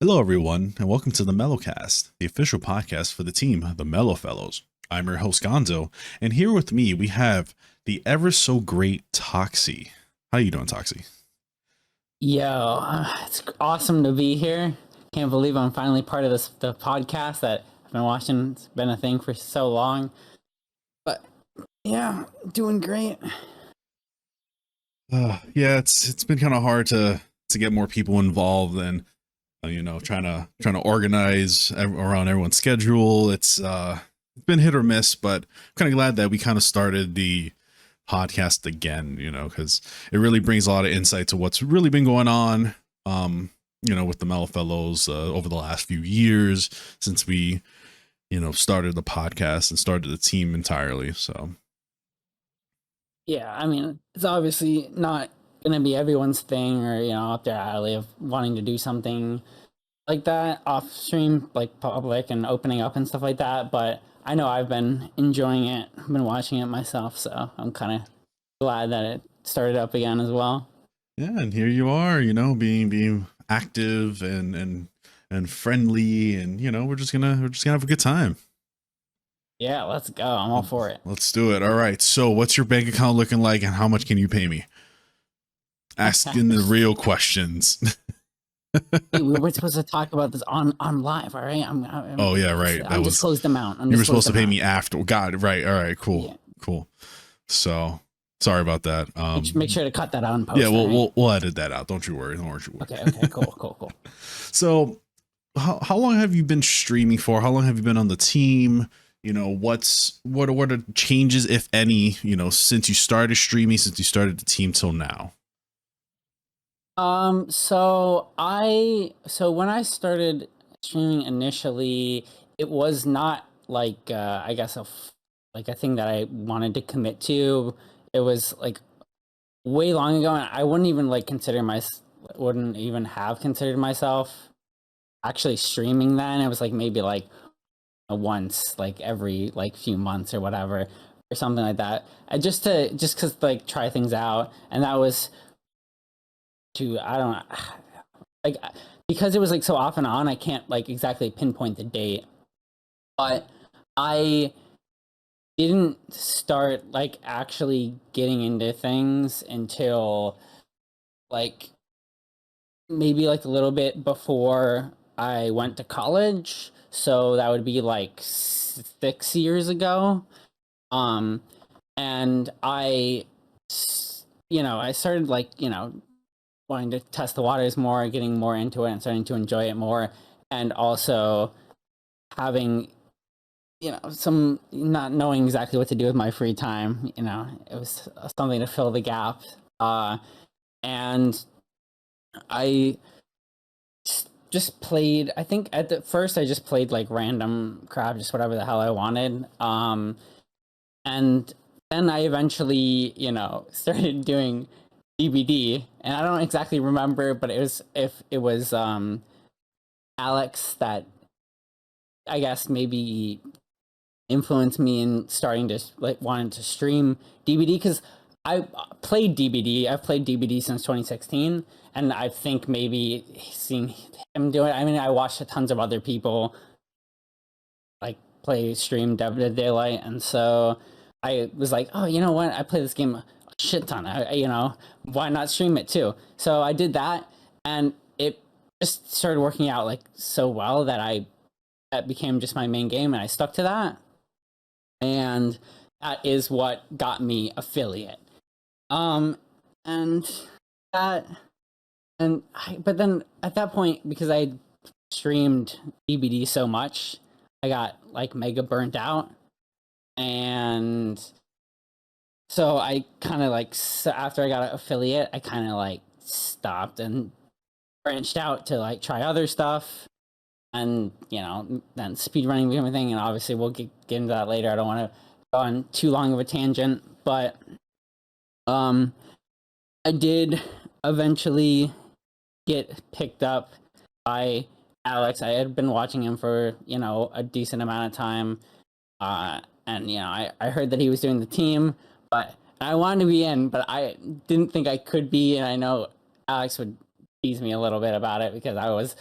Hello, everyone, and welcome to the Mellowcast, the official podcast for the team, the Mellow Fellows. I'm your host, Gonzo, and here with me we have the ever so great Toxy. How you doing, Toxy? It's awesome to be here. Can't believe I'm finally part of the podcast that I've been watching. It's been a thing for so long. But yeah, doing great. Yeah, it's been kind of hard to get more people involved and trying to organize around everyone's schedule. It's been hit or miss, but I'm kind of glad that we kind of started the podcast again, because it really brings a lot of insight to what's really been going on, with the Mellow Fellows over the last few years since we, started the podcast and started the team entirely. So, Yeah, I mean, it's obviously not going to be everyone's thing or, up their alley of wanting to do something like that off stream, like public and opening up and stuff like that. But I know I've been enjoying it. I've been watching it myself. So I'm kind of glad that it started up again as well. yeah, and here you are, being active and friendly, and we're just gonna have a good time. Yeah, let's go. I'm all for it. Let's do it. All right. So, what's your bank account looking like, and how much can you pay me? Asking the real questions. Hey, we were supposed to talk about this on live. All right. Oh yeah, right. That was undisclosed amount. You were supposed to pay me after. God, right. All right. Cool. Yeah. Cool. So sorry about that. Make sure to cut that out in post. Yeah, we'll edit that out. Don't you worry. Don't worry. Okay. Cool. So, how long have you been streaming for? How long have you been on the team? What are the changes, if any, since you started streaming, since you started the team till now? So when I started streaming initially, it was not like I guess like a thing that I wanted to commit to. It was like way long ago, and I wouldn't even wouldn't even have considered myself actually streaming then. It was like maybe like once like every like few months or whatever or something like that. Just because like try things out, and that was I don't know, like because it was like so off and on. I can't like exactly pinpoint the date, but I didn't start like actually getting into things until like maybe like a little bit before I went to college. So that would be like 6 years ago. And I started like, wanting to test the waters more, getting more into it and starting to enjoy it more. And also having, some not knowing exactly what to do with my free time. It was something to fill the gap. And I just played, I think at the first I just played like random crap, just whatever the hell I wanted. And then I eventually, started doing DBD, and I don't exactly remember, but it was Alex that I guess maybe influenced me in starting to like wanting to stream DBD, because I've played DBD since 2016, and I think maybe seeing him do it. I mean, I watched tons of other people like play stream Dead by Daylight, and so I was like, oh, you know what? I play this game a shit ton. Why not stream it too? So I did that, and it just started working out like so well that that became just my main game, and I stuck to that. And that is what got me affiliate. And that, but then at that point, because I streamed DBD so much, I got like mega burnt out. And so I kind of like, after I got an affiliate, I kind of like stopped and branched out to like try other stuff. And, then speedrunning became a thing. And obviously we'll get into that later. I don't want to go on too long of a tangent, but I did eventually get picked up by Alex. I had been watching him for, a decent amount of time. And, I heard that he was doing the team, but I wanted to be in, but I didn't think I could be. And I know Alex would tease me a little bit about it because I was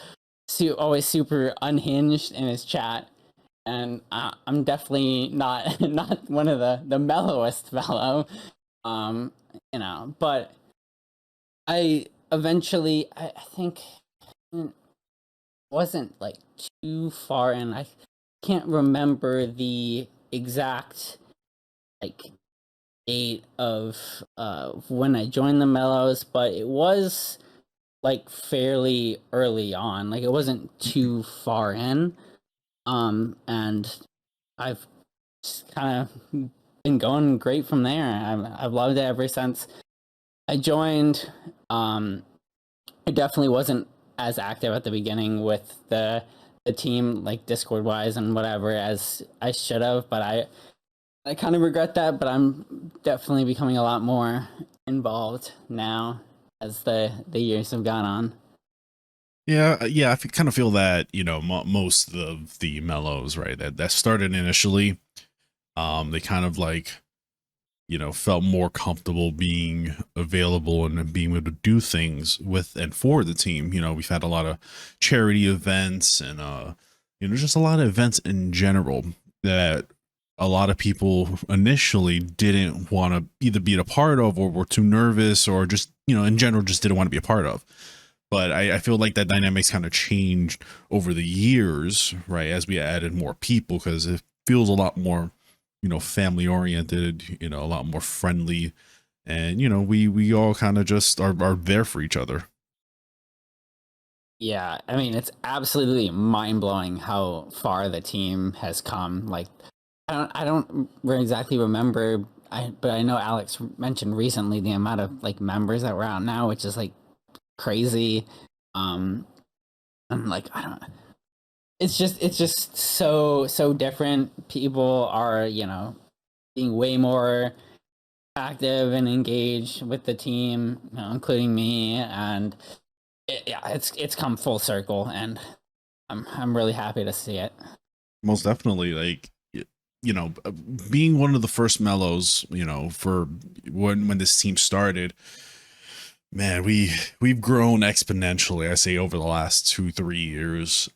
always super unhinged in his chat, and I'm definitely not not one of the mellowest fellow. Um, but I eventually, I think it wasn't like too far in. I can't remember the exact like date of when I joined the Mellows, but it was like fairly early on. Like it wasn't too far in. And I've just kind of been going great from there. I've loved it ever since I joined. I definitely wasn't as active at the beginning with the team, like Discord wise and whatever, as I should have. But I kind of regret that. But I'm definitely becoming a lot more involved now as the years have gone on. Yeah, I kind of feel that, most of the mellows, right, that started initially, they kind of like, felt more comfortable being available and being able to do things with and for the team. We've had a lot of charity events and just a lot of events in general that a lot of people initially didn't want to either be a part of, or were too nervous, or just, in general, just didn't want to be a part of. But I feel like that dynamics kind of changed over the years, right, as we added more people, because it feels a lot more, family oriented, a lot more friendly. And, we all kind of just are there for each other. Yeah, I mean, it's absolutely mind blowing how far the team has come. Like, I don't exactly remember, but I know Alex mentioned recently the amount of like members that we're out now, which is like crazy. Um, I'm like, I don't. It's just so different. People are being way more active and engaged with the team, including me, and yeah, it's come full circle, and I'm really happy to see it. Most definitely. Like, being one of the first mellows, for when this team started, man, we've grown exponentially, I say, over the last 2-3 years.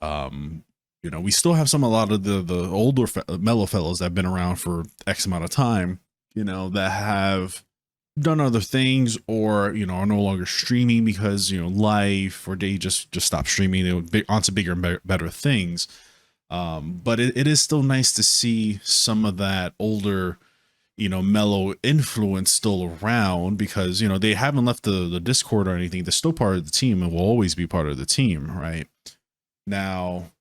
We still have a lot of the older mellow fellows that have been around for X amount of time, that have done other things, or are no longer streaming because life, or they just stop streaming, onto bigger and better things. But it is still nice to see some of that older, mellow influence still around, because they haven't left the Discord or anything. They're still part of the team and will always be part of the team, right? Now,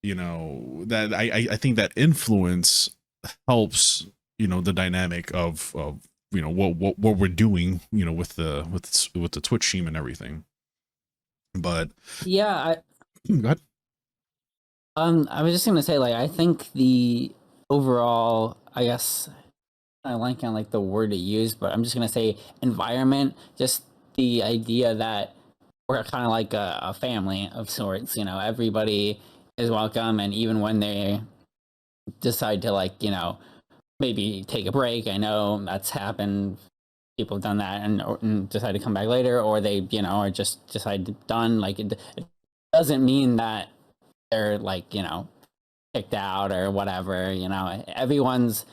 that I think that influence helps, the dynamic of what we're doing, with the Twitch team and everything. But Yeah, go ahead. I was just gonna say, like, I think the overall, I guess, I like on like the word to use, but I'm just gonna say environment. Just the idea that we're kind of like a family of sorts. Everybody is welcome, and even when they decide to like maybe take a break, I know that's happened. People have done that and decide to come back later, or they are just decide done. Like it doesn't mean that they're like kicked out or whatever. Everyone's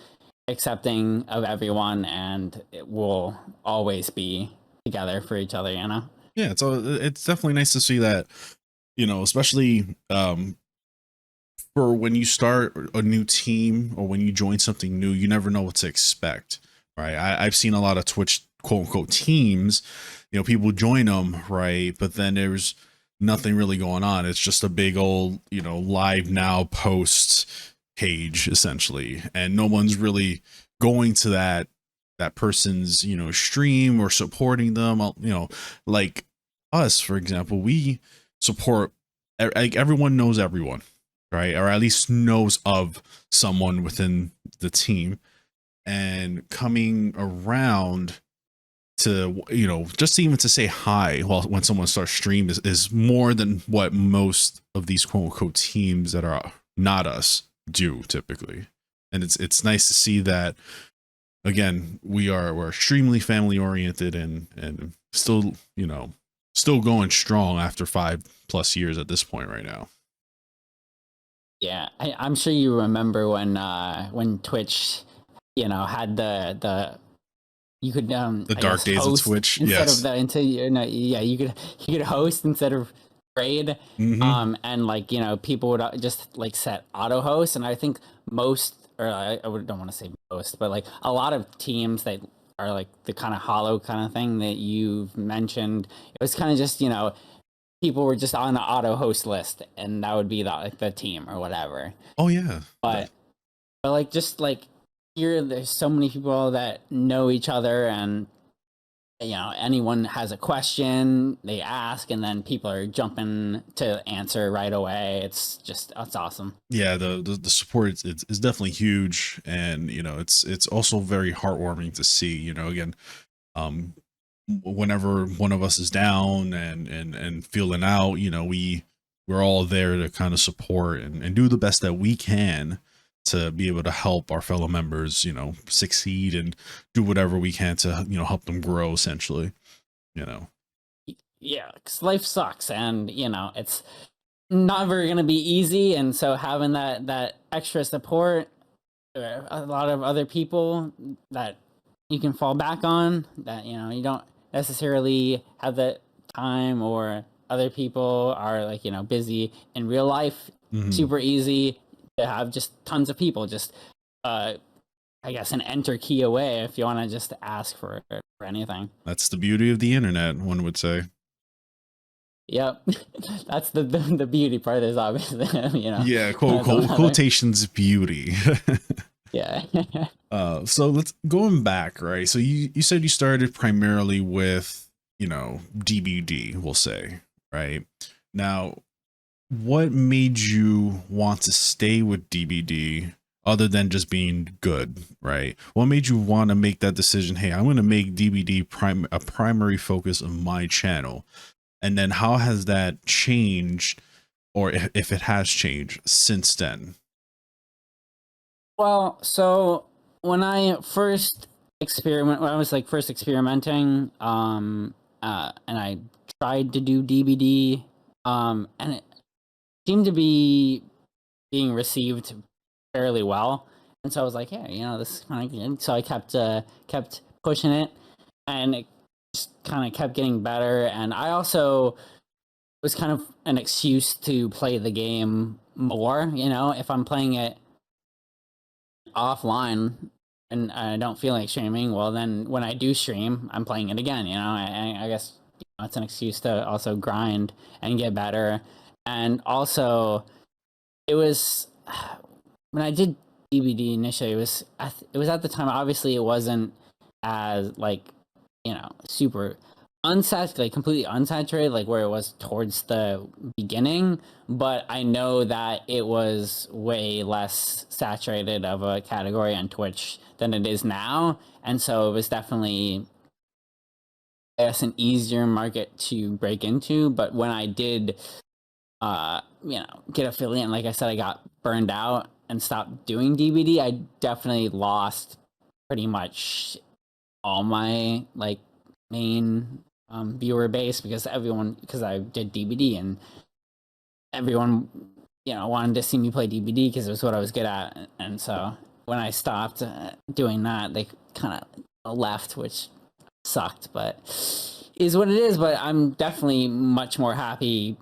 accepting of everyone, and it will always be together for each other. Yeah, so it's definitely nice to see that, especially for when you start a new team, or when you join something new, you never know what to expect, right? I've seen a lot of Twitch quote unquote teams, people join them, right? But then there's nothing really going on. It's just a big old, live now post page essentially, and no one's really going to that person's, stream, or supporting them. Like us, for example, we support, like, everyone knows everyone, right? Or at least knows of someone within the team, and coming around to, just even to say hi while when someone starts stream is more than what most of these quote unquote teams that are not us do typically. And it's nice to see that, again, we're extremely family oriented, and still, still going strong after 5+ years at this point right now. Yeah, I'm sure you remember when Twitch, had the you could The I dark guess days of host Twitch, instead of yes. the into yeah, you could host instead of trade. Mm-hmm. And like, people would just like set auto host, and I think most, or don't want to say most, but like a lot of teams that are like the kind of hollow kind of thing that you've mentioned, it was kind of just, people were just on the auto host list, and that would be the team or whatever. Oh yeah. But like, just like here, there's so many people that know each other, and anyone has a question, they ask, and then people are jumping to answer right away. It's awesome. Yeah, the support is definitely huge, and it's also very heartwarming to see. Again, um, whenever one of us is down and feeling out, we're all there to kind of support and do the best that we can to be able to help our fellow members, succeed and do whatever we can to help them grow. Essentially, you know. Yeah, because life sucks, and it's never gonna be easy, and so having that extra support, a lot of other people that you can fall back on, that you don't necessarily have the time, or other people are like busy in real life. Mhm. Super easy to have just tons of people just uh I guess an enter key away if you want to just ask for anything. That's the beauty of the internet, one would say. Yep. That's the beauty part is obviously, Yeah, that's another. quotations beauty. Yeah. So let's going back, right? So you said you started primarily with, DBD, we'll say, right? Now, what made you want to stay with DBD other than just being good, right? What made you want to make that decision? Hey, I'm going to make DBD a primary focus of my channel. And then how has that changed, or if it has changed since then? Well, so when I was like first experimenting, and I tried to do DBD, and it seemed to be being received fairly well, and so I was like, yeah, this is kind of good. So I kept pushing it, and it just kind of kept getting better. And I also was kind of an excuse to play the game more. If I'm playing it offline and I don't feel like streaming, well, then when I do stream, I'm playing it again. I guess it's an excuse to also grind and get better. And also, it was when I did DVD initially. It was at the time. Obviously, it wasn't as like super unsaturated, like completely unsaturated, like where it was towards the beginning. But I know that it was way less saturated of a category on Twitch than it is now, and so it was definitely, I guess, an easier market to break into. But when I did, get affiliate, and like I said, I got burned out and stopped doing DVD. I definitely lost pretty much all my like main viewer base, because I did DVD, and everyone wanted to see me play DVD because it was what I was good at. And so when I stopped doing that, they kind of left, which sucked, but is what it is. But I'm definitely much more happy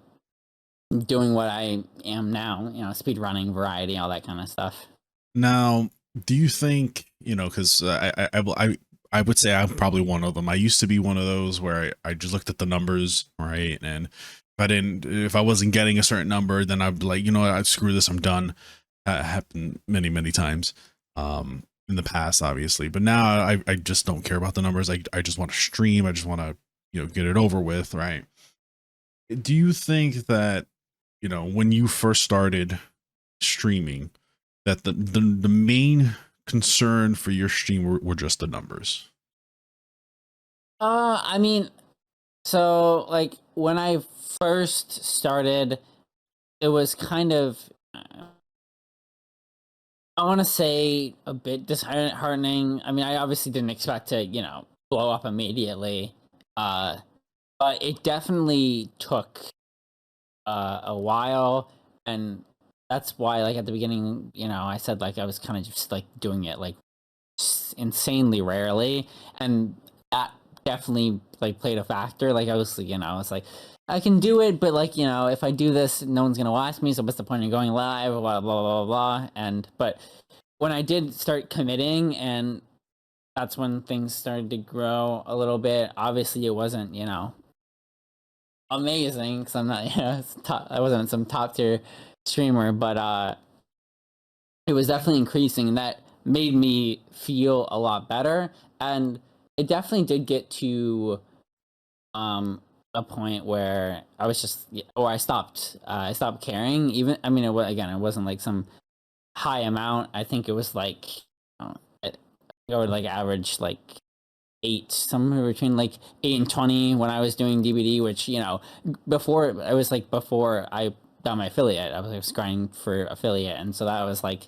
doing what I am now, speed running, variety, all that kind of stuff. Now, do you think, because I would say I'm probably one of them. I used to be one of those where I just looked at the numbers, right? And if I wasn't getting a certain number, then I'd be like, what, screw this, I'm done. That happened many, many times in the past, obviously. But now I just don't care about the numbers. I just want to stream. I just want to, get it over with, right? Do you think that, when you first started streaming, that the main concern for your stream were just the numbers? I mean, so like when I first started, it was kind of, I want to say, a bit disheartening. I mean, I obviously didn't expect to, blow up immediately. Uh, but it definitely took a while, and that's why, like, at the beginning, I said, like, I was kind of just like doing it like insanely rarely, and that definitely like played a factor. Like, I was, it's like I can do it, but like, if I do this, no one's gonna watch me, so what's the point of going live? Blah blah blah blah blah. And but when I did start committing, and that's when things started to grow a little bit. Obviously, it wasn't, amazing, because I'm not, I wasn't some top tier streamer, but it was definitely increasing, and that made me feel a lot better. And it definitely did get to a point where I was just, or I stopped caring. Even, I mean, it wasn't like some high amount. I think it was like, I would like average like 8, somewhere between like 8 and 20 when I was doing DVD, which, before I done my affiliate, I was grinding for affiliate. And so that was like,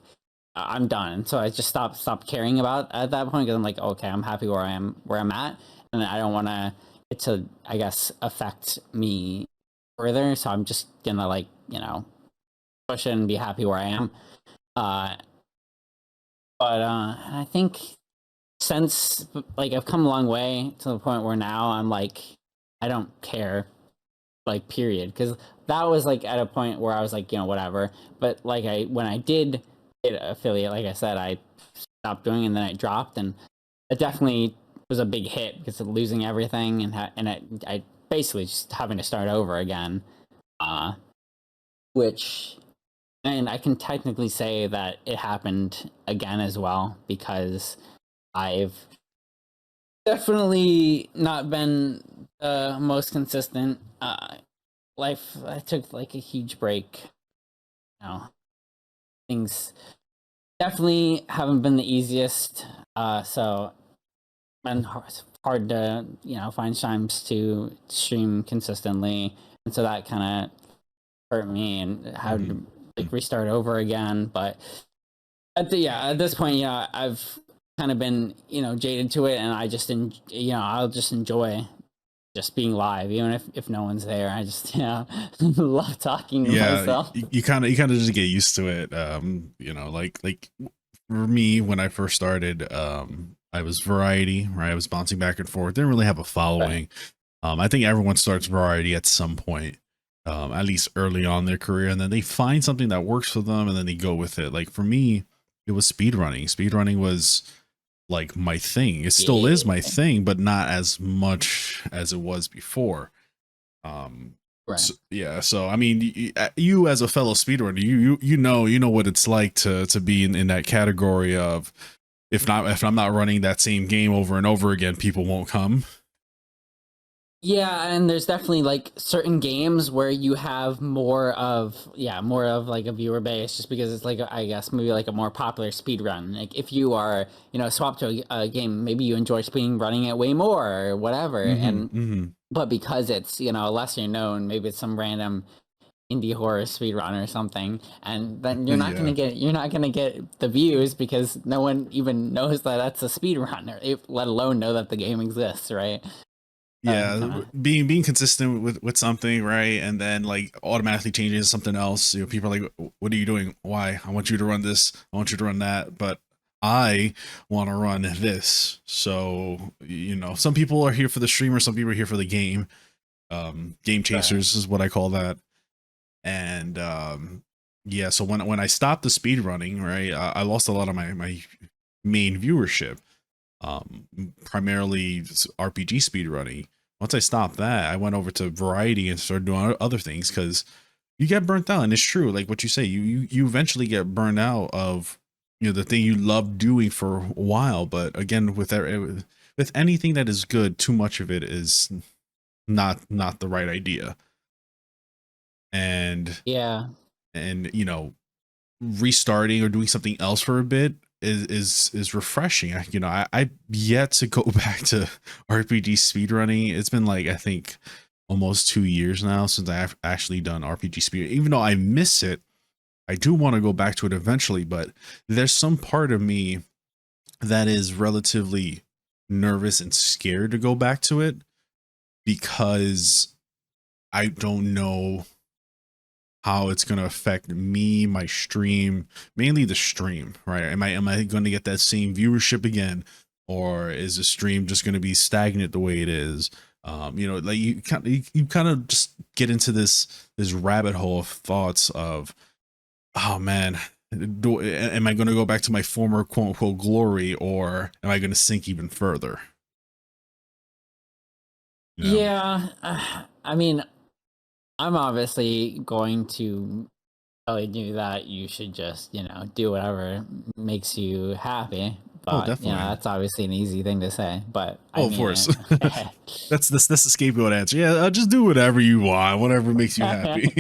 I'm done. So I just stopped caring about at that point, because I'm like, okay, I'm happy where I'm at, and I don't want it to, I guess, affect me further. So I'm just gonna, like, push it and be happy where I am. Uh, but I think since, like, I've come a long way to the point where now I'm like, I don't care, like, period. Because that was like at a point where I was like, whatever. But like, when I did hit affiliate, like I said, I stopped doing it, and then I dropped, and it definitely was a big hit because of losing everything, and I basically just having to start over again. Uh, which, and I can technically say that it happened again as well, because I've definitely not been the most consistent. Life, I took like a huge break. Things definitely haven't been the easiest. So and it's hard to, find times to stream consistently, and so that kind of hurt me, and had to like restart over again. But at this point, I've kind of been, jaded to it, and I just I'll just enjoy just being live, even if no one's there. I just love talking to Yeah, myself. you kind of just get used to it. Like for me, when I first started, I was variety, right? I was bouncing back and forth. Didn't really have a following. I think everyone starts variety at some point, at least early on in their career, and then they find something that works for them, and then they go with it. Like for me, it was speedrunning. Speedrunning was like my thing. It still is my Yeah. thing, but not as much as it was before. Right. So, yeah, so I mean, you as a fellow speedrunner, you know what it's like to be in that category of, if I'm not running that same game over and over again, people won't come. Yeah, and there's definitely like certain games where you have more of like a viewer base, just because it's like, I guess, maybe like a more popular speed run. Like, if you are, swapped to a game, maybe you enjoy speed running it way more or whatever. And but because it's, lesser known, maybe it's some random indie horror speed run or something, and then Yeah. you're not gonna get the views, because no one even knows that that's a speed runner, let alone know that the game exists, right? Yeah, Kinda. being consistent with something, right, and then like automatically changing to something else. People are like, "What are you doing? Why? I want you to run this. I want you to run that." But I want to run this. So some people are here for the streamer. Some people are here for the game. Game Right. chasers is what I call that. And yeah, so when I stopped the speed running, right, I lost a lot of my main viewership, primarily RPG speedrunning. Once I stopped that, I went over to variety and started doing other things, because you get burnt out. And it's true, like what you say, you eventually get burnt out of the thing you love doing for a while. But again, with anything that is good, too much of it is not the right idea. And Yeah. and restarting or doing something else for a bit is refreshing. I've yet to go back to RPG speedrunning. It's been like, I think, almost 2 years now since I've actually done RPG speed. Even though I miss it, I do want to go back to it eventually. But there's some part of me that is relatively nervous and scared to go back to it, because I don't know how it's going to affect me, my stream, mainly the stream, right? Am I going to get that same viewership again, or is the stream just going to be stagnant the way it is? Like you kind of just get into this rabbit hole of thoughts of, oh man, am I going to go back to my former quote unquote glory, or am I going to sink even further? Yeah, I mean, I'm obviously going to tell you that you should just, do whatever makes you happy. Oh, But, definitely. that's obviously an easy thing to say. But I Oh, of mean course. it. That's the scapegoat answer. Yeah, just do whatever you want, whatever makes you happy.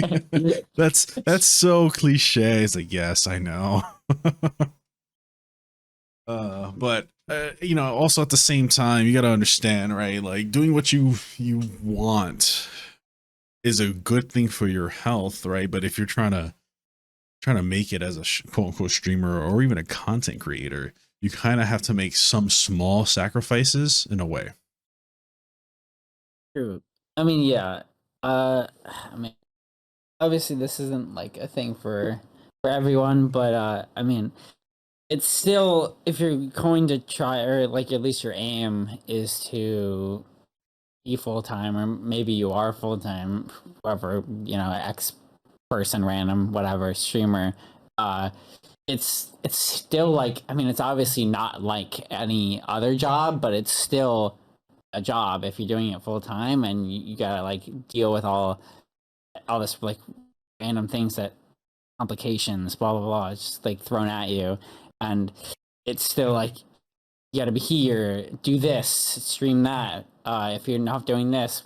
that's so cliche. It's like, yes, I know. But also at the same time, you got to understand, right? Like doing what you want is a good thing for your health, right? But if you're trying to make it as a quote unquote streamer or even a content creator, you kind of have to make some small sacrifices in a way. True. I mean, yeah. I mean, obviously this isn't like a thing for everyone, but I mean, it's still, if you're going to try, or like at least your aim is to be full time, or maybe you are full time, whoever, X person, random, whatever, streamer. Uh, it's still like, I mean, it's obviously not like any other job, but it's still a job if you're doing it full time, and you gotta like deal with all this like random things, that complications, blah blah blah, it's just like thrown at you, and it's still like you got to be here, do this, stream that. If you're not doing this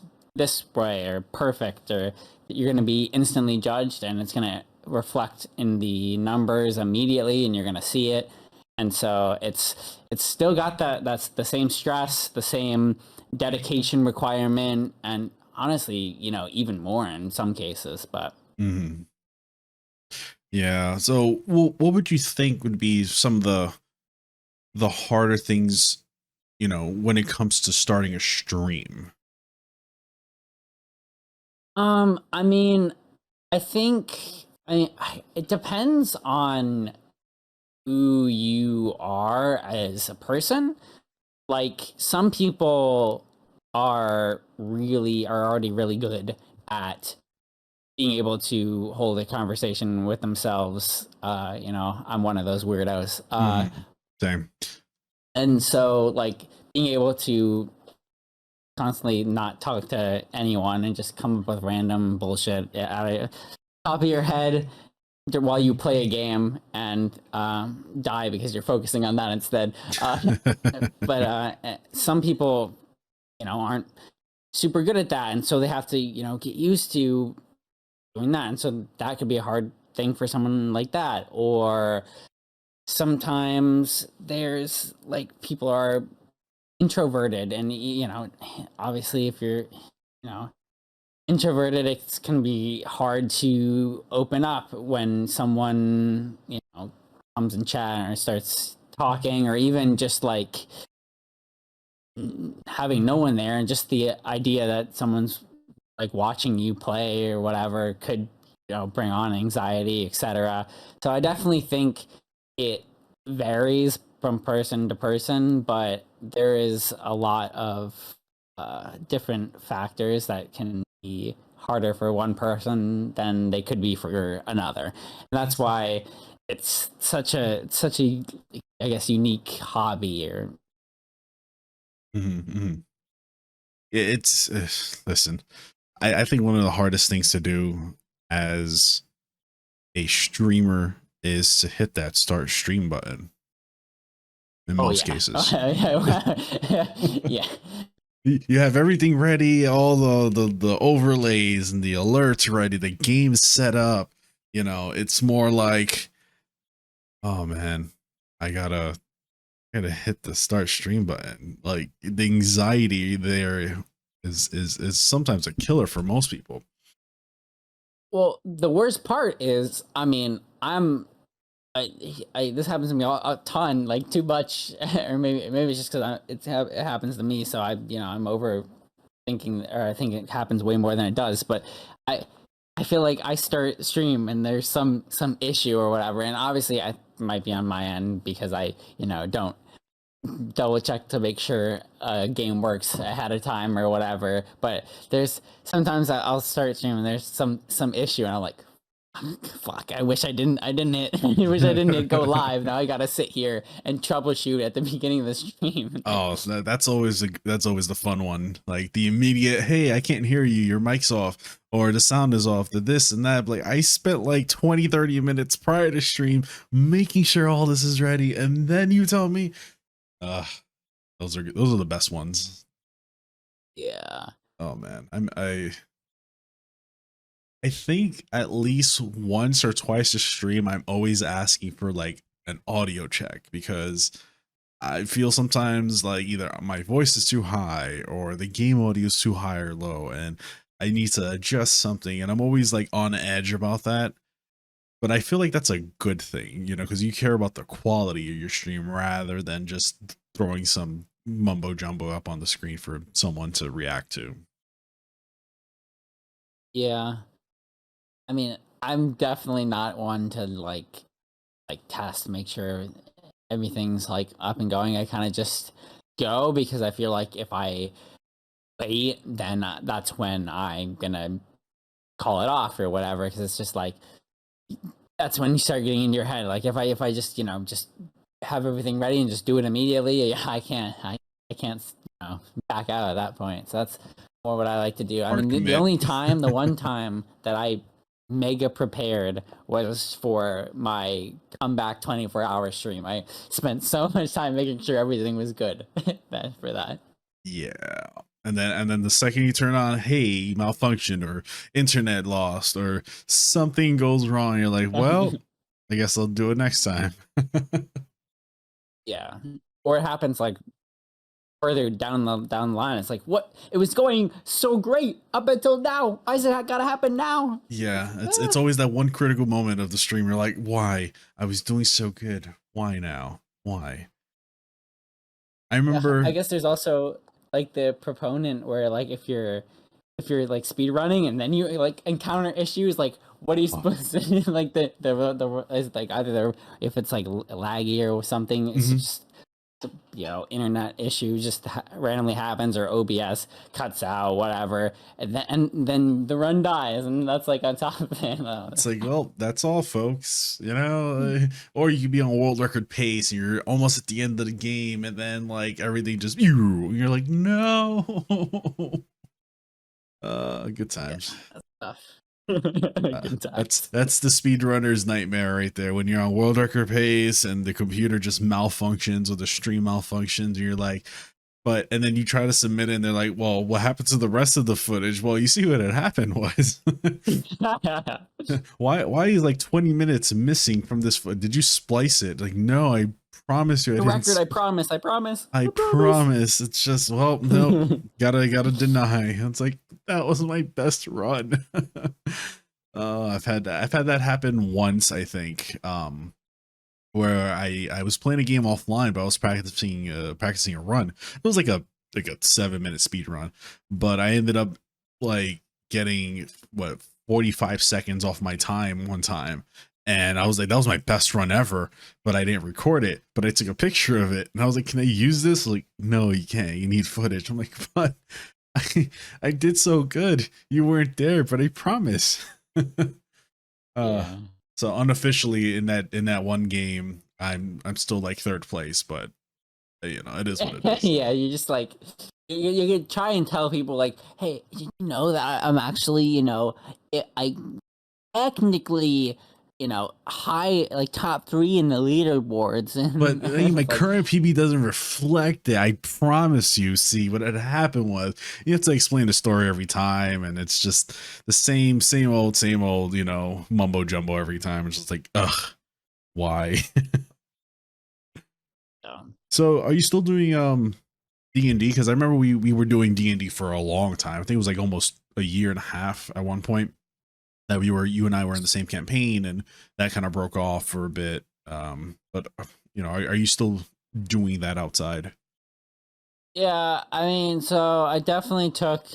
way or perfect, or you're going to be instantly judged, and it's going to reflect in the numbers immediately, and you're going to see it. And so it's still got that's the same stress, the same dedication requirement, and honestly, even more in some cases. But Mm-hmm. Yeah. So, what would you think would be some of the harder things, when it comes to starting a stream? I mean, I think, it depends on who you are as a person. Like some people are already really good at being able to hold a conversation with themselves. I'm one of those weirdos. Same. And so like being able to constantly not talk to anyone and just come up with random bullshit out of top of your head while you play a game, and die because you're focusing on that instead. But some people, aren't super good at that, and so they have to, get used to doing that, and so that could be a hard thing for someone like that. Or sometimes there's like people are introverted, and obviously if you're, introverted, it can be hard to open up when someone, comes in chat or starts talking, or even just like having no one there, and just the idea that someone's like watching you play or whatever could, bring on anxiety, etc. So I definitely think it varies from person to person, but there is a lot of different factors that can be harder for one person than they could be for another. And that's why it's such a I guess unique hobby. Or Mm-hmm. It's listen. I think one of the hardest things to do as a streamer is to hit that start stream button in most cases. Yeah. You have everything ready, all the overlays and the alerts ready, the game's set up. It's more like, oh man, I gotta hit the start stream button. Like the anxiety there is sometimes a killer for most people. Well, the worst part is, I mean, this happens to me a ton, like too much, or maybe it's just because it happens to me. So I'm over thinking, or I think it happens way more than it does. But I I feel like I start stream and there's some issue or whatever, and obviously I might be on my end because I don't double check to make sure a game works ahead of time or whatever. But there's sometimes I'll start streaming and there's some issue and I'm like, fuck, I didn't hit I wish I didn't hit go live. Now I gotta sit here and troubleshoot at the beginning of the stream. Oh, so that's always the fun one. Like the immediate, hey, I can't hear you, your mic's off, or the sound is off, the this and that. Like I spent like 20-30 minutes prior to stream making sure all this is ready, and then you tell me, those are the best ones. Yeah. Oh man, I think at least once or twice a stream, I'm always asking for like an audio check because I feel sometimes like either my voice is too high or the game audio is too high or low, and I need to adjust something. And I'm always like on edge about that. But I feel like that's a good thing, because you care about the quality of your stream rather than just throwing some mumbo jumbo up on the screen for someone to react to. Yeah. I mean, I'm definitely not one to test, make sure everything's like up and going. I kind of just go because I feel like if I wait, then that's when I'm gonna call it off or whatever. Because it's just like that's when you start getting into your head. Like if I just just have everything ready and just do it immediately, I can't back out at that point. So that's more what I like to do. I mean, the one time that I mega prepared was for my comeback 24-hour stream. I spent so much time making sure everything was good for that. Yeah. And then the second you turn on, hey, malfunction or internet lost or something goes wrong, you're like, well, I guess I'll do it next time. Yeah. Or it happens like further down the line. It's like, what? It was going so great up until now. Why is it gotta happen now? Yeah, it's always that one critical moment of the stream. You're like, why? I was doing so good. Why now? Why? I remember. I guess there's also like the proponent where like if you're like speed running and then you like encounter issues, like what are you supposed to do? Like the is like either if it's like laggy or something, it's just internet issue just randomly happens or OBS cuts out, whatever, and then the run dies, and that's like on top of it. It's like, well, that's all, folks. Or you could be on world record pace and you're almost at the end of the game, and then like everything just you're like, no. Good times. Yeah, that's tough. That's the speedrunner's nightmare right there. When you're on world record pace and the computer just malfunctions or the stream malfunctions, and you're like, and then you try to submit it and they're like, well, what happened to the rest of the footage? Well, you see what had happened was why is like 20 minutes missing from this footage? Did you splice it? Like, no, I promise you. The record, I promise. I promise. It's just, well, no, gotta deny. It's like, that was my best run. I've had that happen once, I think, where I was playing a game offline, but I was practicing a run. It was like a 7-minute speed run, but I ended up like getting 45 seconds off my time one time. And I was like, that was my best run ever, but I didn't record it, but I took a picture of it and I was like, can I use this? Like, no, you can't, you need footage. I'm like, but I did so good. You weren't there, but I promise. Yeah. So unofficially in that one game, I'm still like third place, but it is what it is. Yeah, you just like you could try and tell people like, hey, did you know that I'm actually I technically high, like top 3 in the leaderboards. But my current PB doesn't reflect it. I promise you. See, what had happened was you have to explain the story every time, and it's just the same old, mumbo jumbo every time. It's just like, ugh, why? So, are you still doing D&D? Because I remember we were doing D&D for a long time. I think it was like almost a year and a half at one point. That you and I were in the same campaign, and that kind of broke off for a bit. But are you still doing that outside? Yeah, I mean, so I definitely took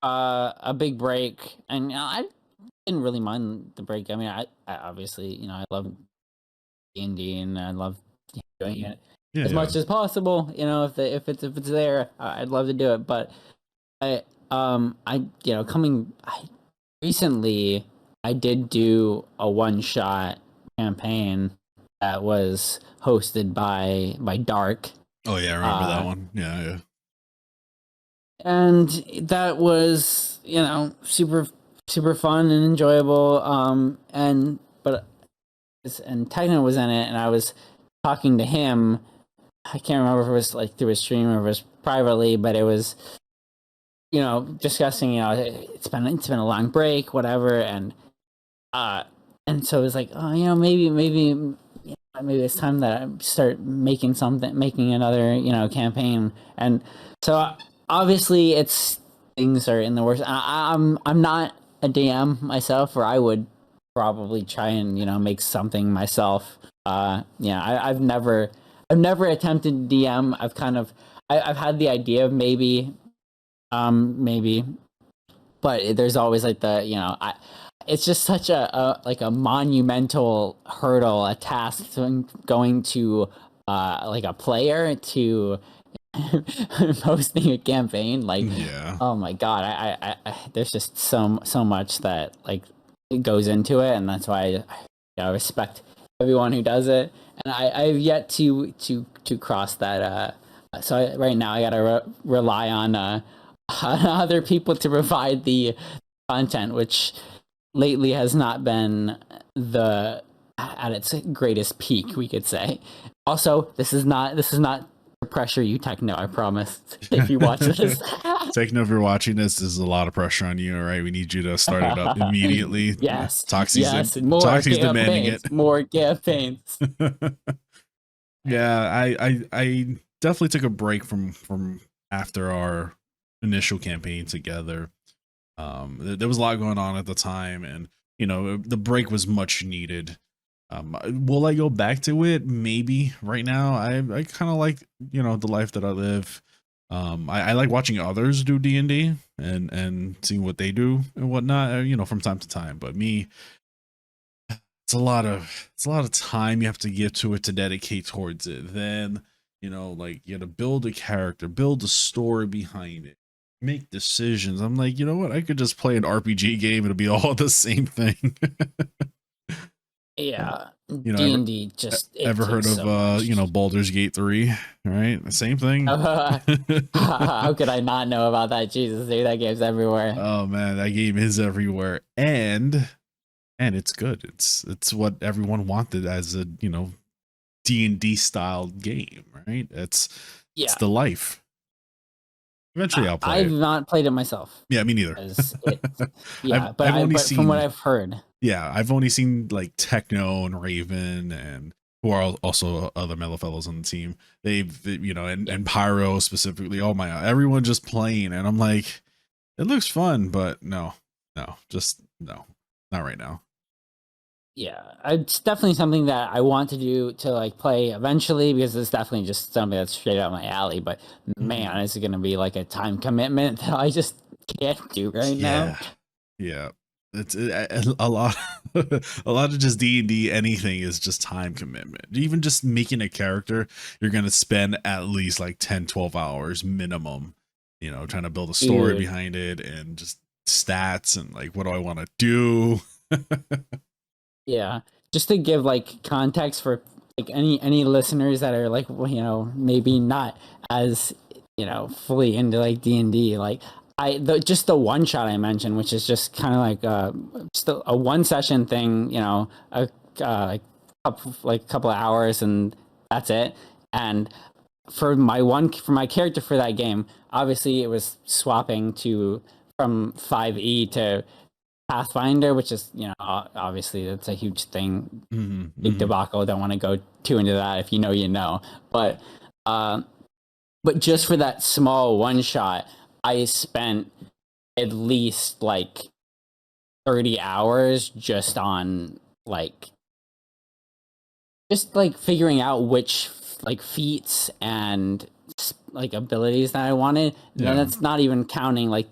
a big break, and I didn't really mind the break. I mean, I obviously, I love D&D, and I love doing it Yeah, as yeah. much as possible. If it's there, I'd love to do it. But coming recently, I did do a one shot campaign that was hosted by Dark. Oh yeah, I remember that Uh, one. Yeah, yeah. and that was super fun and enjoyable. And Techno was in it, and I was talking to him. I can't remember if it was like through a stream or if it was privately, but it was discussing. It's been a long break, whatever, uh, and so it was like, oh, maybe it's time that I start making another campaign. And so obviously it's things are in the works. I'm not a DM myself, or I would probably try and make something myself. I've never attempted DM. I've had the idea of maybe, but there's always like it's just such a monumental hurdle, a task going to like a player to hosting a campaign. Like, Yeah. oh my god, there's just so much that like it goes into it, and that's why I respect everyone who does it. And I've yet to cross that. Right now I gotta rely on other people to provide the content, which lately has not been the at its greatest peak, we could say. Also, this is not to pressure you, Techno, I promise. If you watch this. Taking over watching this is a lot of pressure on you. All right, we need you to start it up immediately. Yes, Toxie's yes, more Toxie's demanding campaigns, it. more campaigns. Yeah, I definitely took a break from after our initial campaign together. There was a lot going on at the time, and the break was much needed. Will I go back to it? Maybe. Right now, I kind of like the life that I live. I like watching others do D&D and seeing what they do and whatnot. From time to time. But me, it's a lot of time you have to give to it to dedicate towards it. Then like you have to build a character, build a story behind it, make decisions. I'm like, you know what? I could just play an RPG game. It'll be all the same thing. Uh, Yeah, ever D&D just it ever heard takes of so much. Baldur's Gate 3? Right, the same thing. How could I not know about that? Jesus, dude, that game's everywhere. Oh man, that game is everywhere, and it's good. It's what everyone wanted as a D&D style game, right? It's Yeah, the life. Eventually I'll play I've it. not played it myself. Yeah, me neither. As it, I've yeah, but I've I only but from what seen I've heard, yeah, I've only seen like Techno and Raven and who are also other Mellow Fellows on the team. And yeah, Pyro specifically. Oh my, everyone just playing, and I'm like, it looks fun, but no, just no, not right now. yeah, it's definitely something that I want to do to like play eventually, because it's definitely just something that's straight up my alley. But man, Mhm. it's going to be like a time commitment that I just can't do right now. Yeah, yeah. It's a lot. A lot of just D&D. Anything is just time commitment. Even just making a character, you're gonna spend at least like 10-12 hours minimum. Trying to build a story Dude, behind it and just stats and like what do I want to do. yeah. Just to give like context for like any listeners that are like maybe not as fully into like D&D, like just the one shot I mentioned, which is just kind of like just a one session thing, like couple of hours, and that's it. And for my character for that game, obviously it was swapping to from 5e to Pathfinder, which is obviously that's a huge thing, Hmm, big hmm. debacle. Don't want to go too into that. If you know, you know. But uh, but just for that small one shot, I spent at least like 30 hours just on like just like figuring out which like feats and like abilities that I wanted. And then that's not even counting like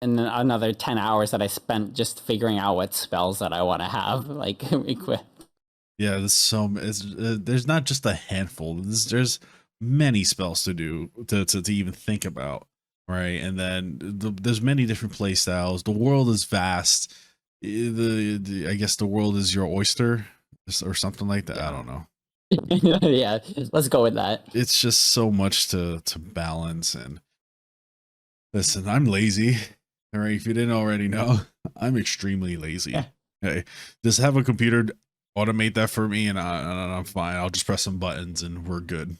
and then another 10 hours that I spent just figuring out what spells that I want to have like equipped. Yeah, there's not just a handful. There's many spells to do to even think about, right? And then there's many different play styles. The world is vast. I guess the world is your oyster or something like that. Yeah. I don't know. Yeah, let's go with that. It's just so much to balance. And listen, I'm lazy. All right, if you didn't already know, I'm extremely lazy. Yeah. Hey, just have a computer automate that for me, and I'm fine. I'll just press some buttons, and we're good.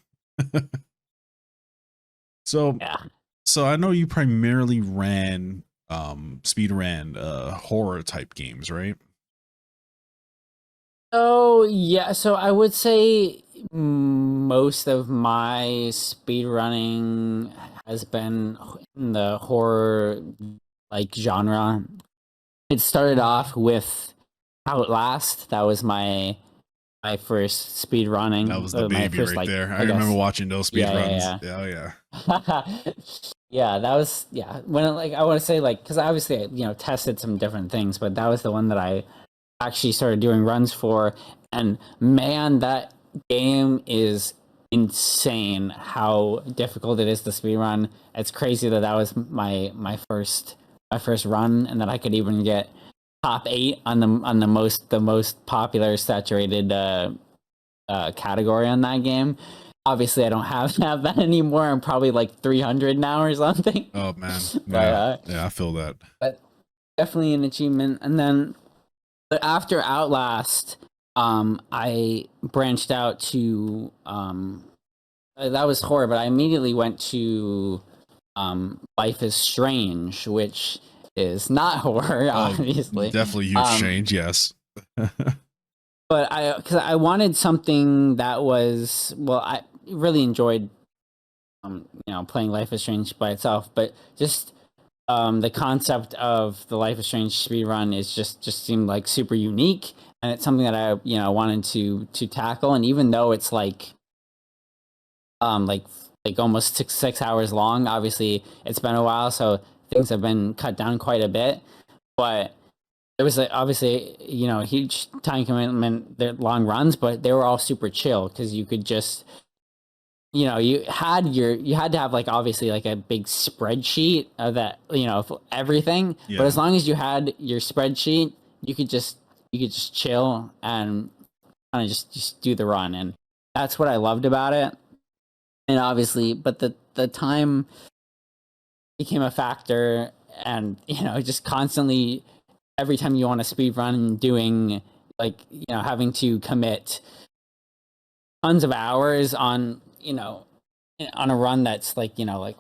So, Yeah. so I know you primarily ran speed ran horror type games, right? Oh, yeah. So I would say most of my speed running has been in the horror like genre. It started off with Outlast. That was my first speed running. That was the My baby first right like there. I I remember guess watching those speed yeah runs. yeah Oh yeah. yeah. Yeah, that was when like I want to say like because obviously tested some different things, but that was the one that I actually started doing runs for, and man, that game is insane how difficult it is to speed run. It's crazy that that was my first run, and that I could even get top 8 on the most popular saturated category on that game. Obviously, I don't have that anymore. I'm probably like 300 now or something. Oh man. But Yeah, I feel that. but definitely an achievement. And then but after Outlast, I branched out to that was horror, but I immediately went to Life is Strange, which is not horror, obviously. Definitely huge change. Yes. But because I wanted something that was I really enjoyed playing Life is Strange by itself, but just the concept of the Life is Strange speedrun is just seemed like super unique, and it's something that I wanted to tackle. And even though it's like like almost 6 hours long, obviously it's been a while, so things have been cut down quite a bit. But there was obviously a huge time commitment. They're long runs, but they were all super chill because you could just you had to have like obviously like a big spreadsheet of that of everything. Yeah. But as long as you had your spreadsheet, you could just chill and kind of just do the run, and that's what I loved about it. And obviously, but the time became a factor, and just constantly every time you want to speed run, doing like having to commit tons of hours on on a run that's like like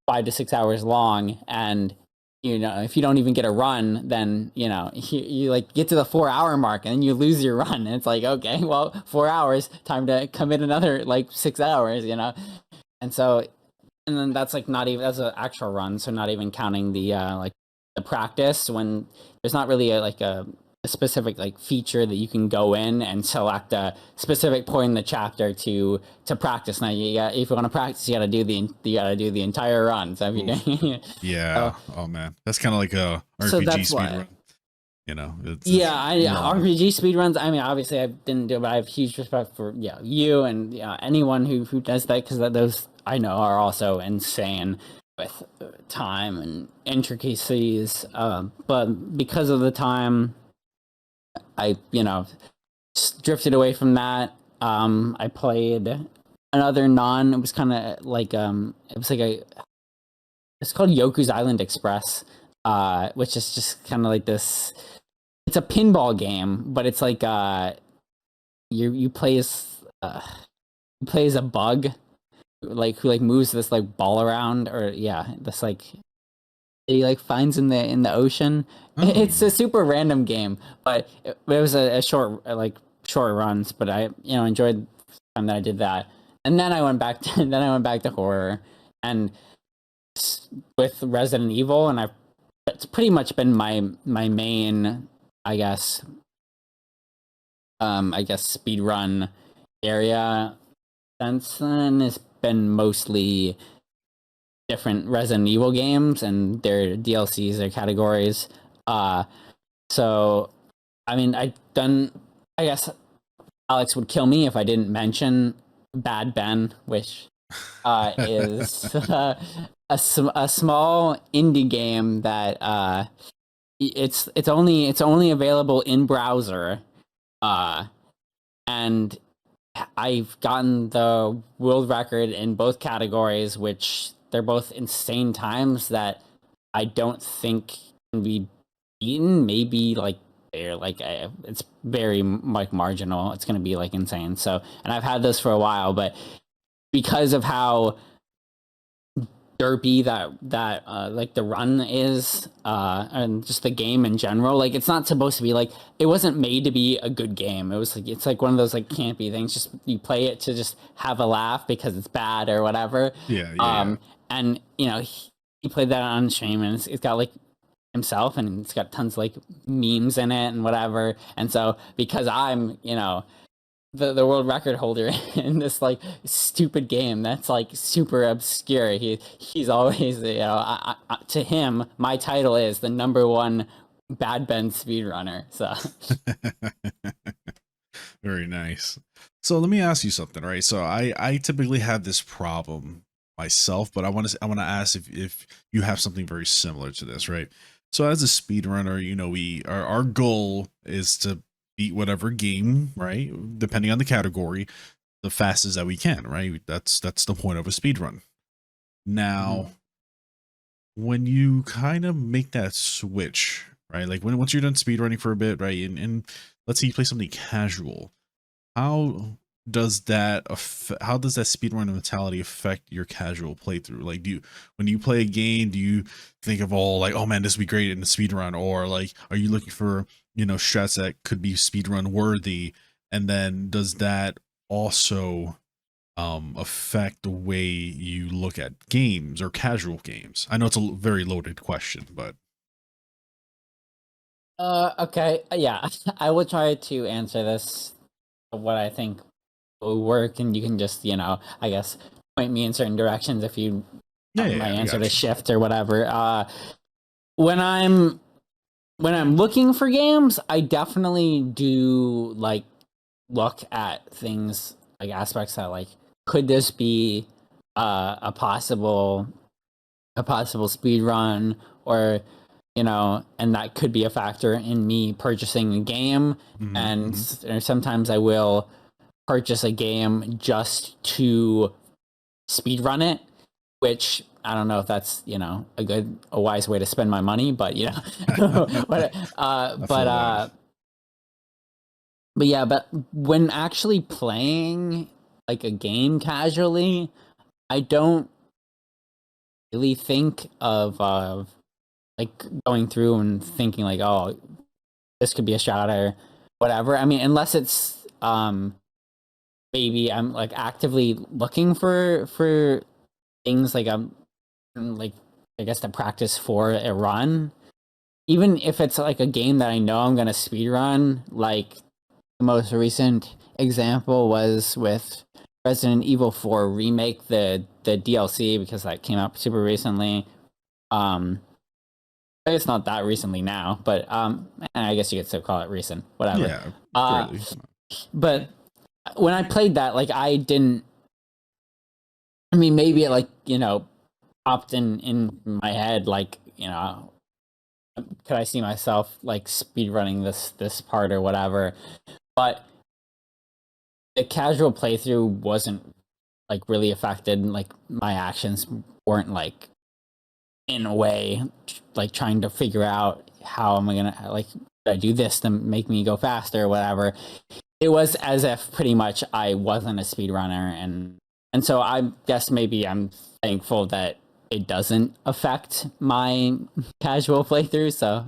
5 to 6 hours long. And if you don't even get a run, then you like get to the 4 hour mark and then you lose your run, and it's like, okay, well, 4 hours, time to commit another like 6 hours. And so, and then that's like not even, that's an actual run, so not even counting the like the practice, when there's not really like a specific like feature that you can go in and select a specific point in the chapter to practice. Now if you want to practice, you got to do the entire run. So if you yeah. Oh man, that's kind of like a RPG speed run. RPG speedruns. I mean, obviously I didn't do it, but I have huge respect for you and anyone who does that, because those I know are also insane with time and intricacies. But because of the time, I drifted away from that. I played another It was kind of like it's called Yoku's Island Express, which is just kind of like this. It's a pinball game, but it's like you play as a bug, like who like moves this like ball around, or this like he like finds in the ocean. It's a super random game, but it was a short runs. But I enjoyed the time that I did that, and then I went back to horror, and with Resident Evil, and it's pretty much been my main, I guess speed run area since then. Is been mostly different Resident Evil games and their DLCs, their categories. So I mean, I guess Alex would kill me if I didn't mention Bad Ben, which is a small indie game that it's only available in browser, and I've gotten the world record in both categories, which they're both insane times that I don't think can be beaten. Maybe like they're like it's very like marginal. It's gonna be like insane. So, and I've had this for a while, but because of how derpy that like the run is, and just the game in general, like it's not supposed to be like, it wasn't made to be a good game. It was like, it's like one of those like campy things, just you play it to just have a laugh because it's bad or whatever. Yeah. And you know, he played that on stream, and it's got like himself, and it's got tons of like memes in it and whatever. And so because I'm, you know, the world record holder in this like stupid game that's like super obscure, he's always, you know, to him my title is the #1 Bad Ben speedrunner. So Very nice. So let me ask you something, right? So I typically have this problem myself, but I want to ask if you have something very similar to this, right? So as a speedrunner, you know, our goal is to beat whatever game, right? Depending on the category, the fastest that we can, right? That's the point of a speedrun. Now, when you kind of make that switch, right? Like once you're done speedrunning for a bit, right? And let's say you play something casual, how does that speedrun mentality affect your casual playthrough? Like, when you play a game, do you think of all like, oh man, this would be great in the speedrun, or like, are you looking for, you know, strats that could be speedrun worthy? And then does that also affect the way you look at games or casual games? I know it's a very loaded question, but okay, yeah, I will try to answer this what I think will work, and you can just, you know, I guess point me in certain directions if you want my I answer got to you. shift or whatever. When I'm looking for games, I definitely do like look at things like aspects that like, could this be a possible speed run, or you know, and that could be a factor in me purchasing a game. And sometimes I will purchase a game just to speed run it, which I don't know if that's, you know, a wise way to spend my money, but you know, I feel that. but yeah, but when actually playing like a game casually, I don't really think of like going through and thinking like, oh, this could be a shot or whatever. I mean, unless it's maybe I'm like actively looking for things like like, I guess, to practice for a run. Even if it's like a game that I know I'm gonna speed run, like the most recent example was with Resident Evil 4 remake, the DLC, because that came out super recently. I guess not that recently now, but I guess you could still call it recent, whatever. Yeah, Uh, fairly. but when I played that, like I didn't. I mean, maybe it like, you know, popped in my head, like, you know, could I see myself like speedrunning this part or whatever? But the casual playthrough wasn't like really affected. Like my actions weren't like in a way like trying to figure out how am I gonna like, I do this to make me go faster or whatever. It was as if pretty much I wasn't a speedrunner, and so I guess maybe I'm thankful that it doesn't affect my casual playthrough. So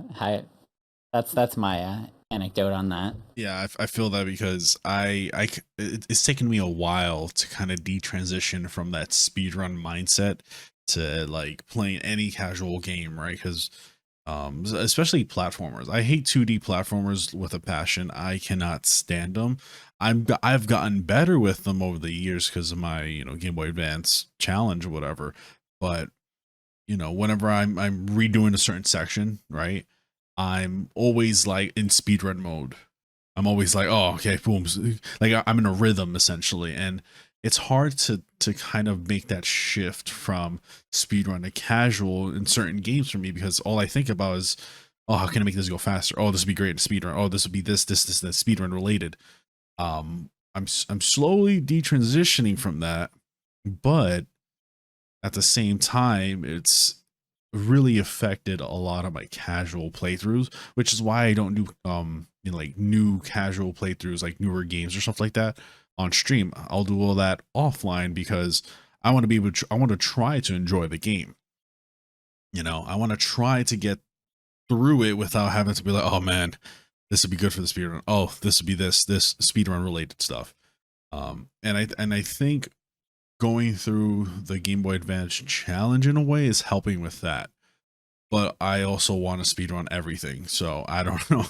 that's my anecdote on that. Yeah, I feel that because it's taken me a while to kind of detransition from that speedrun mindset to like playing any casual game, right? Because Especially platformers. I hate 2D platformers with a passion. I cannot stand them. I've gotten better with them over the years because of my, Game Boy Advance challenge or whatever. But whenever I'm redoing a certain section, right, I'm always like in speedrun mode. I'm always like, oh, okay, boom, like I'm in a rhythm essentially, and it's hard to kind of make that shift from speedrun to casual in certain games for me, because all I think about is, oh, how can I make this go faster? Oh, this would be great in speedrun. Oh, this would be this speedrun related. I'm slowly detransitioning from that, but at the same time, it's really affected a lot of my casual playthroughs, which is why I don't do like new casual playthroughs, like newer games or stuff like that on stream. I'll do all that offline because I want to be able to, I want to try to enjoy the game. I want to try to get through it without having to be like, oh man, this would be good for the speedrun. Oh, this would be this speedrun related stuff. And I think going through the Game Boy Advance challenge in a way is helping with that. But I also want to speedrun everything, so I don't know.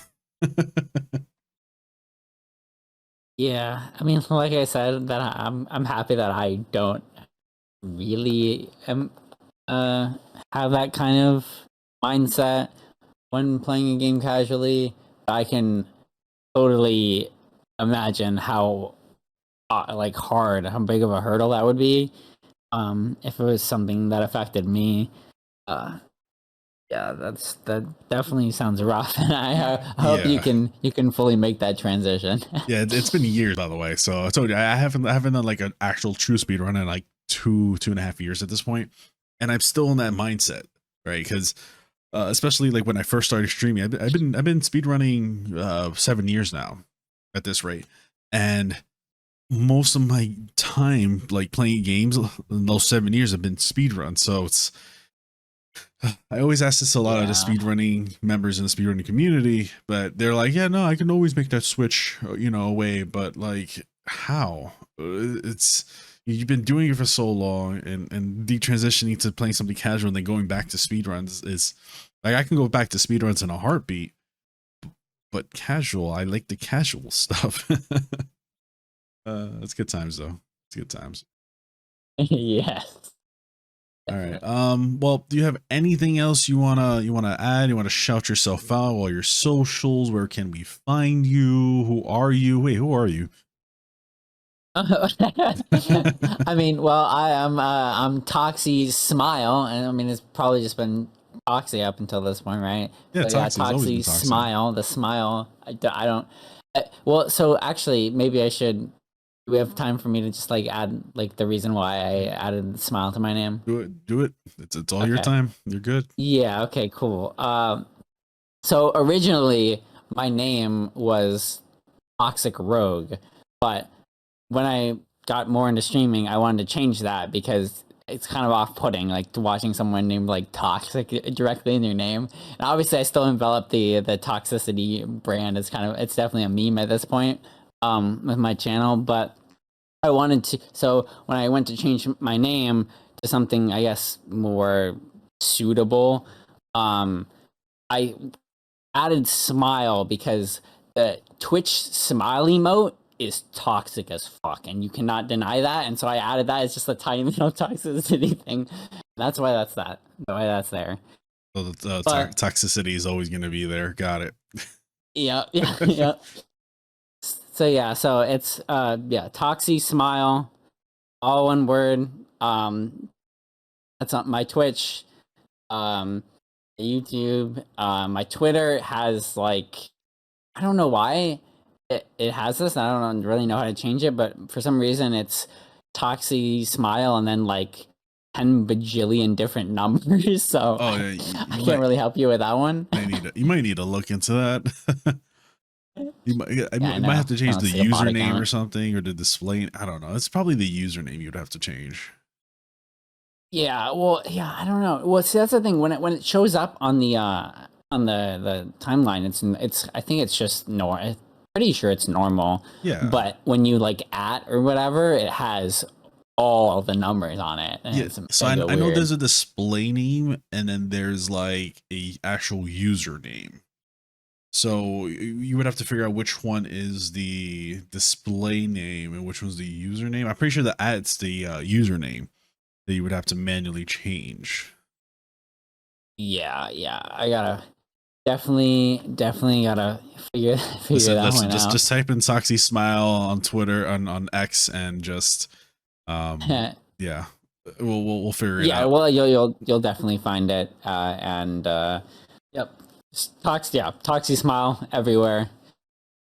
Yeah, I mean, like I said, that I'm happy that I don't really have that kind of mindset when playing a game casually. I can totally imagine how like hard, how big of a hurdle that would be if it was something that affected me. Yeah, that definitely sounds rough, and I hope Yeah. you can fully make that transition. Yeah, it's been years, by the way. So I told you I haven't done like an actual true speedrun in like 2.5 years at this point, and I'm still in that mindset, right? Because especially like when I first started streaming, I've been speedrunning 7 years now at this rate, and most of my time like playing games in those 7 years have been speedrun. So it's, I always ask this a lot of the Yeah. speedrunning members in the speedrunning community, but they're like, yeah, no, I can always make that switch, away. But like, how? It's, you've been doing it for so long, and detransitioning to playing something casual and then going back to speedruns is like, I can go back to speedruns in a heartbeat, but casual, I like the casual stuff. It's good times though. It's good times. Yes. All right. Well, do you have anything else you wanna add? You wanna shout yourself out, or your socials? Where can we find you? Who are you? Wait, who are you? I mean, well, I'm Toxysmile, and I mean it's probably just been Toxy up until this point, right? Yeah, So yeah, Toxie has always been Toxie. Toxysmile, the smile. I don't. Well, so actually, maybe I should. Do we have time for me to just like add like the reason why I added the smile to my name? Do it. Do it. It's all your Okay. time. You're good. Yeah. Okay. Cool. So originally my name was Toxic Rogue, but when I got more into streaming, I wanted to change that because it's kind of off-putting, like watching someone named like Toxic directly in their name. And obviously, I still envelop the toxicity brand as kind of, it's definitely a meme at this point with my channel. But I wanted to, so when I went to change my name to something, I guess, more suitable, um, I added smile because the Twitch smile emote is toxic as fuck, and you cannot deny that. And so I added that as just a tiny little toxicity thing. That's why that's that. The way that's there. So the But toxicity is always going to be there. Got it. yeah, yeah, yeah. So yeah, so it's yeah, Toxy Smile, all one word. That's on my Twitch, um, YouTube. My Twitter has like, I don't know why it has this. I don't really know how to change it, but for some reason it's Toxy Smile and then like 10 bajillion different numbers. So Oh yeah, I can't really help you with that one. you might need to look into that. Yeah, I You might know. have to I change don't the see a bot username or account. something, or the display. I don't know. It's probably the username you'd have to change. Yeah, well, yeah, I don't know. Well, see, that's the thing when it shows up on the timeline, it's I think it's just normal. Pretty sure it's normal, Yeah. but when you like at or whatever, it has all the numbers on it. And Yeah, it's so mega I know weird. there's a display name and then there's like a actual username. So you would have to figure out which one is the display name and which one's the username. I'm pretty sure that it's the username that you would have to manually change. Yeah, I gotta definitely gotta figure Listen, that one out. just type in Toxysmile on Twitter on X and just yeah, we'll figure it Yeah, out. well, you'll definitely find it. And yep, Toxy Smile everywhere.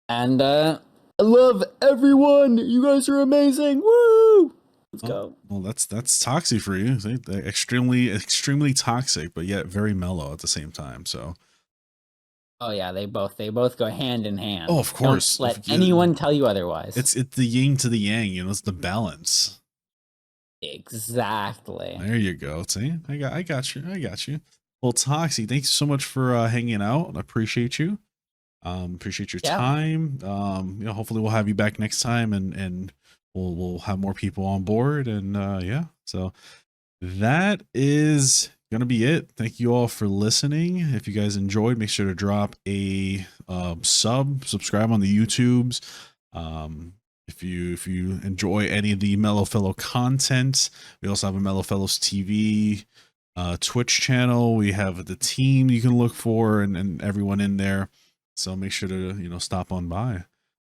And I love everyone. You guys are amazing. Woo! Let's go. Well, that's toxic for you. They're extremely toxic, but yet very mellow at the same time. So. Oh yeah, they both go hand in hand. Oh, of course. Don't let anyone tell you otherwise. It's the yin to the yang. You know, it's the balance. Exactly. There you go. See, I got you. Well, Toxy, thanks so much for hanging out. I appreciate you. Appreciate your time. You know, hopefully we'll have you back next time, and we'll have more people on board. And yeah, so that is gonna be it. Thank you all for listening. If you guys enjoyed, make sure to drop a subscribe on the YouTubes. If you enjoy any of the Mellow Fellow content, we also have a Mellow Fellows TV Twitch channel. We have the team you can look for and everyone in there. So make sure to, you know, stop on by.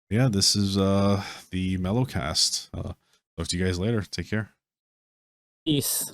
Yeah, this is the Mellowcast. Talk to you guys later. Take care. Peace.